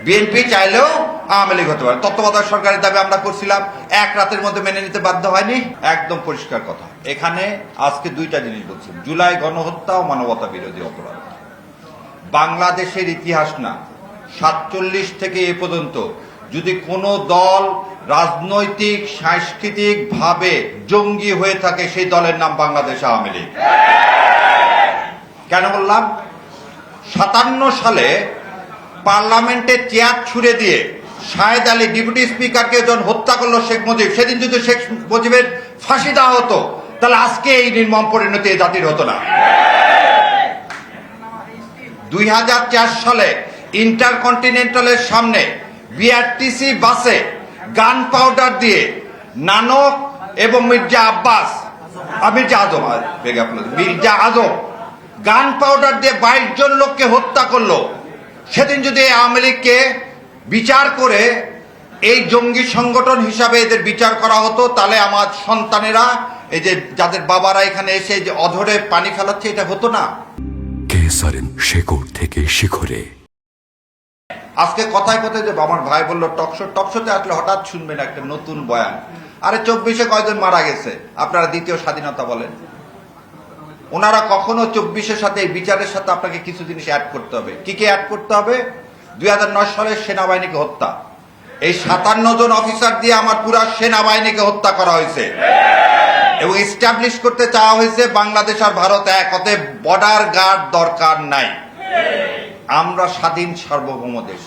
BNP চাইলেও আওয়ামী লীগ হতে পারে। তত্ত্বাবধায়ক সরকারের দাবি আমরা করছিলাম, এক রাতের মধ্যে মেনে নিতে বাধ্য হয়নি। একদম পরিষ্কার কথা। এখানে আজকে দুইটা জিনিস বলছি, জুলাই গণহত্যা ও মানবতা বিরোধী অপরাধ। বাংলাদেশের ইতিহাস না, 47 থেকে এ পর্যন্ত যদি কোনো দল রাজনৈতিক সাংস্কৃতিক ভাবে জঙ্গি হয়ে থাকে, সেই দলের নাম বাংলাদেশ আওয়ামী লীগ। কেন বললাম? 57 সালে পার্লামেন্টে চেয়ার ছুড়ে দিয়ে শাহেদ আলী ডেপুটি স্পিকারকে যখন হত্যা করলো শেখ মুজিব, সেদিন যদি শেখ মুজিবের ফাঁসি দেওয়া হতো, তাহলে আজকে এই নির্মম পরিণতি এই জাতির হতো না। 2004 সালে ইন্টারকন্টিনেন্টালের সামনে বিআরটিসি বাসে গান পাউডার দিয়ে নানক এবং মির্জা আজম গান পাউডার দিয়ে 22 জন লোককে হত্যা করলো। সেদিন যদি আওয়ামী লীগকে বিচার করে এই জঙ্গি সংগঠন হিসাবে এদের বিচার করা হতো, তাহলে আমার সন্তানেরা, এই যে যাদের বাবারা এখানে এসে যে অধরে পানি ফেলাচ্ছে, এটা হতো না। শেকড় থেকে শিখরে। আজকে কথায় কথায় যে আমার ভাই বললো টকশোতে আসলে হঠাৎ শুনবেন একটা নতুন বয়ান। আরে 24-এ কয়জন মারা গেছে, আপনারা দ্বিতীয় স্বাধীনতা বলেন। ওনারা কখনো 24-এর সাথে এই বিচারের সাথে আপনাকে কিছু জিনিস অ্যাড করতে হবে। কি কি অ্যাড করতে হবে? 2009 সালের সেনাবাহিনীকে হত্যা, এই 57 জন অফিসার দিয়ে আমার পুরা সেনাবাহিনীকে হত্যা করা হয়েছে এবং এস্টাবলিশ করতে চাওয়া হয়েছে বাংলাদেশ আর ভারত এক, অতএব বর্ডার গার্ড দরকার নাই। আমরা স্বাধীন সার্বভৌম দেশ।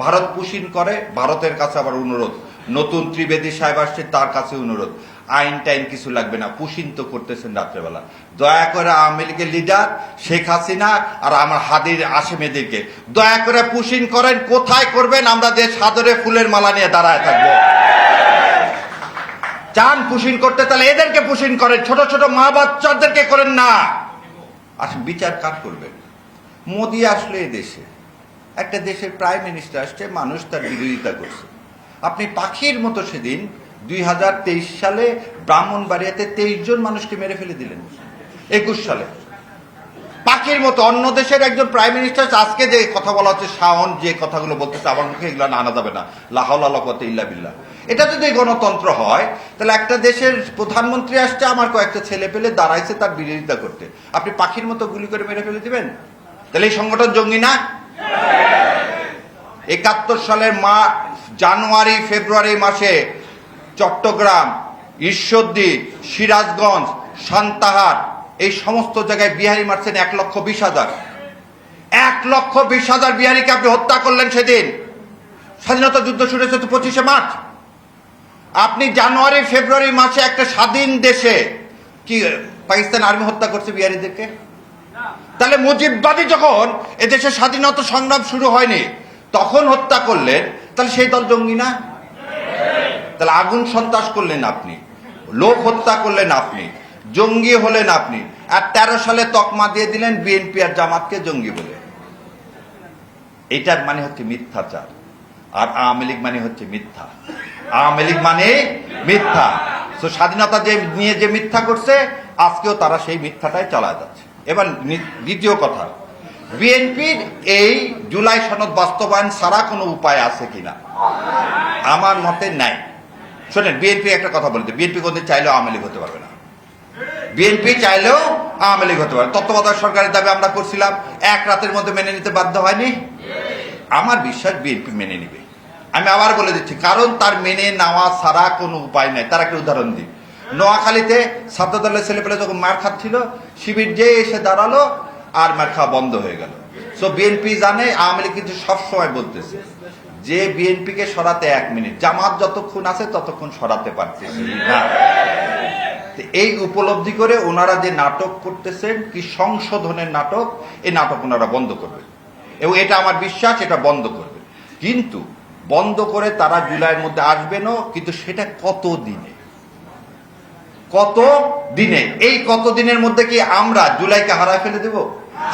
ভারত পুশিন করে, ভারতের কাছে আবার অনুরোধ, নতুন ত্রিবেদী সাহেব আসছে, তার কাছে অনুরোধ, আইন টাইন কিছু লাগবে না, পুশিন তো করতেছেন রাত্রেবেলা। দয়া করে আওয়ামী লীগের লিডার শেখ হাসিনা আর আমার হাদির আসামিদেরকে দয়া করে পুশিন করেন। কোথায় করবেন? আমরা দেশ সাদরে ফুলের মালা নিয়ে দাঁড়ায় থাকবো। চান পুশিন করতে, তাহলে এদেরকে পুশিন করেন, ছোট ছোট মা বাচ্চাদেরকে করেন না। আসলে বিচার কার করবেন? মোদী আসলে এই দেশে, একটা দেশের প্রাইম মিনিস্টার আসছে, মানুষ তার বিরোধিতা করছে। আপনি পাখির মতো সেদিন 2023 সালে ব্রাহ্মণবাড়িয়াতে 23 জন মানুষকে মেরে ফেলে দিলেন। 21 সালে পাখির মতো অন্য দেশের একজন প্রাইম মিনিস্টার আজকে যে কথা বলা হচ্ছে, শাওন যে কথাগুলো বলতেছে, আমার মুখে এগুলো আনা যাবে না, লা হাওলা ওয়ালা কুওয়াতা ইল্লা বিল্লাহ। এটা যদি গণতন্ত্র হয়, তাহলে একটা দেশের প্রধানমন্ত্রী আসছে, আমার কয়েকটা ছেলে পেলে দাঁড়াইছে তার বিরোধিতা করতে, আপনি পাখির মতো গুলি করে মেরে ফেলে দিবেন? তাহলে এই সংগঠন জঙ্গি না? 71 সালের জানুয়ারি ফেব্রুয়ারি মাসে চট্টগ্রাম, ঈশ্বরদী, সিরাজগঞ্জ, সান্তাহার, এই সমস্ত জায়গায় বিহারি মারছেন 1,20,000। 1,20,000 বিহারিকে আপনি হত্যা করলেন সেদিন। স্বাধীনতা যুদ্ধ শুরু হয়েছে তো 25শে মার্চ। আপনি জানুয়ারি ফেব্রুয়ারি মাসে একটা স্বাধীন দেশে কি পাকিস্তান আর্মি হত্যা করছে বিহারিদেরকে? তাহলে মুজিববাদী যখন এদেশে স্বাধীনতা সংগ্রাম শুরু হয়নি তখন হত্যা করলেন, তাহলে সেই দল জঙ্গি না? তাহলে আগুন সন্ত্রাস করলেন আপনি, লোক হত্যা করলেন আপনি, জঙ্গি হলেন আপনি, আর 13 সালে তকমা দিয়ে দিলেন বিএনপি আর জামাতকে জঙ্গি বলে। এটার মানে হচ্ছে মিথ্যাচার। আর আওয়ামী লীগ মানে হচ্ছে মিথ্যা। আওয়ামী লীগ মানে মিথ্যা। তো স্বাধীনতা যে নিয়ে যে মিথ্যা করছে, আজকেও তারা সেই মিথ্যাটাই চালায় যাচ্ছে। এবার দ্বিতীয় কথা, বিএনপির এই জুলাই সনদ বাস্তবায়ন ছাড়া কোনো উপায় আছে কিনা? আমার মতে নাই। শোনেন, বিএনপি একটা কথা বলতে, বিএনপি কোনদিন চাইলেও আওয়ামী লীগ হতে পারবে না। বিএনপি চাইলেও আওয়ামী লীগ হতে পারে। তত্ত্বাবধায়ক সরকারের দাবি আমরা করছিলাম, এক রাতের মধ্যে মেনে নিতে বাধ্য হয়নি। আমার বিশ্বাস বিএনপি মেনে নিবে। আমি আবার বলে দিচ্ছি, কারণ তার মেনে নেওয়া ছাড়া কোনো উপায় নাই। তার একটা উদাহরণ দিই, নোয়াখালীতে ছাত্র দলের ছেলেপেলে যখন মার খাচ্ছিল, শিবির যে এসে দাঁড়ালো আর মার খাওয়া বন্ধ হয়ে গেল। সো বিএনপি জানে, আওয়ামী লীগ কিন্তু সবসময় বলতেছে যে বিএনপিকে সরাতে 1 মিনিট, জামাত যতক্ষণ আছে ততক্ষণ সরাতে পারতেছি না। এই উপলব্ধি করে ওনারা যে নাটক করতেছেন, কি সংশোধনের নাটক, এই নাটক ওনারা বন্ধ করবে এবং এটা আমার বিশ্বাস, এটা বন্ধ করবে। কিন্তু বন্ধ করে তারা জুলাইয়ের মধ্যে আসবেনও, কিন্তু সেটা কত দিনে? এই কত দিনের মধ্যে কি আমরা জুলাইকে হারায় ফেলে দেব?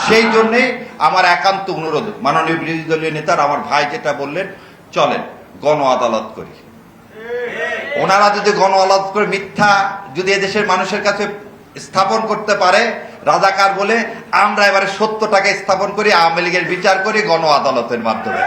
সেই জন্যে আমার একান্ত অনুরোধ, মাননীয় বিরোধী দলীয় নেতার আমার ভাই যেটা বললেন, চলেন গণ আদালত করি। ওনারা যদি গণ আদালত করে মিথ্যা যদি এদেশের মানুষের কাছে স্থাপন করতে পারে রাজাকার বলে, আমরা এবারে সত্যটাকে স্থাপন করি, আওয়ামী লীগের বিচার করি গণ আদালতের মাধ্যমে।